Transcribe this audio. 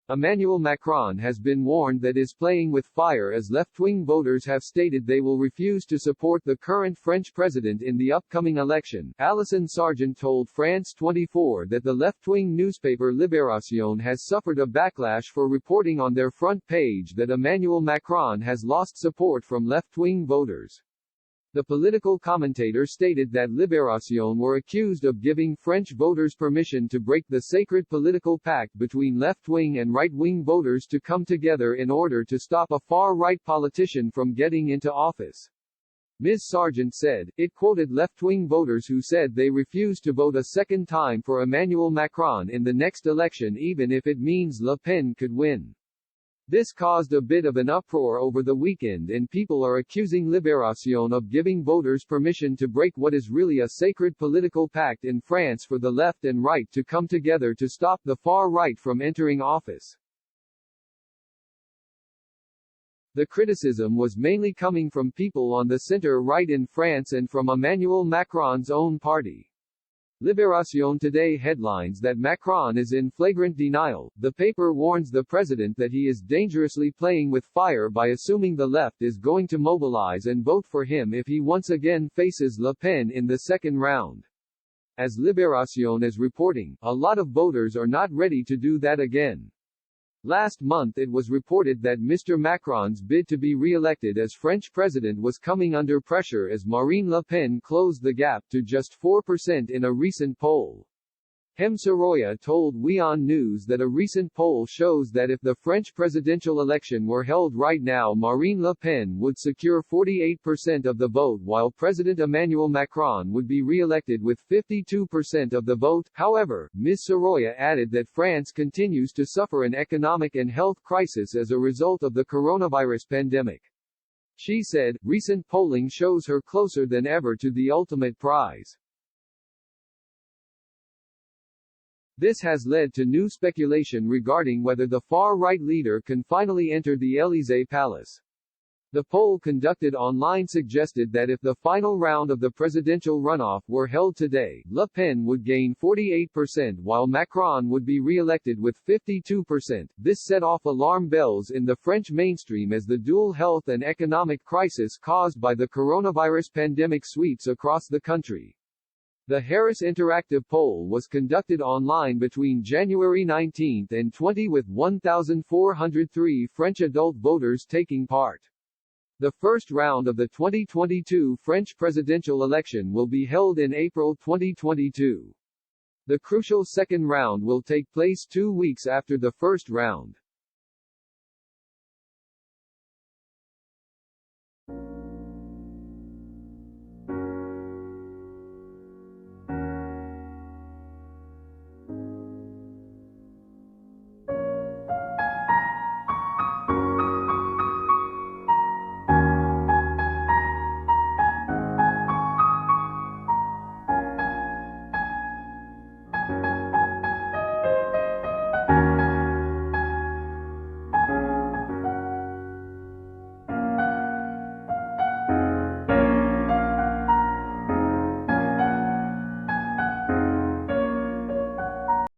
Emmanuel Macron has been warned that is playing with fire as left-wing voters have stated they will refuse to support the current French president in the upcoming election. Alison Sturgeon told France 24 that the left-wing newspaper Libération has suffered a backlash for reporting on their front page that Emmanuel Macron has lost support from left-wing voters. The political commentator stated that Libération were accused of giving French voters permission to break the sacred political pact between left-wing and right-wing voters to come together in order to stop a far-right politician from getting into office. Ms. Sargent said, it quoted left-wing voters who said they refuse to vote a second time for Emmanuel Macron in the next election even if it means Le Pen could win. This caused a bit of an uproar over the weekend and people are accusing Libération of giving voters permission to break what is really a sacred political pact in France for the left and right to come together to stop the far right from entering office. The criticism was mainly coming from people on the center-right in France and from Emmanuel Macron's own party. Libération today headlines that Macron is in flagrant denial. The paper warns the president that he is dangerously playing with fire by assuming the left is going to mobilize and vote for him if he once again faces Le Pen in the second round. As Libération is reporting, a lot of voters are not ready to do that again. Last month it was reported that Mr. Macron's bid to be re-elected as French president was coming under pressure as Marine Le Pen closed the gap to just 4% in a recent poll. Hem Soroya told WION News that a recent poll shows that if the French presidential election were held right now Marine Le Pen would secure 48% of the vote while President Emmanuel Macron would be re-elected with 52% of the vote. However, Ms. Soroya added that France continues to suffer an economic and health crisis as a result of the coronavirus pandemic. She said, recent polling shows her closer than ever to the ultimate prize. This has led to new speculation regarding whether the far-right leader can finally enter the Élysée Palace. The poll conducted online suggested that if the final round of the presidential runoff were held today, Le Pen would gain 48% while Macron would be re-elected with 52%. This set off alarm bells in the French mainstream as the dual health and economic crisis caused by the coronavirus pandemic sweeps across the country. The Harris Interactive poll was conducted online between January 19 and 20 with 1,403 French adult voters taking part. The first round of the 2022 French presidential election will be held in April 2022. The crucial second round will take place 2 weeks after the first round.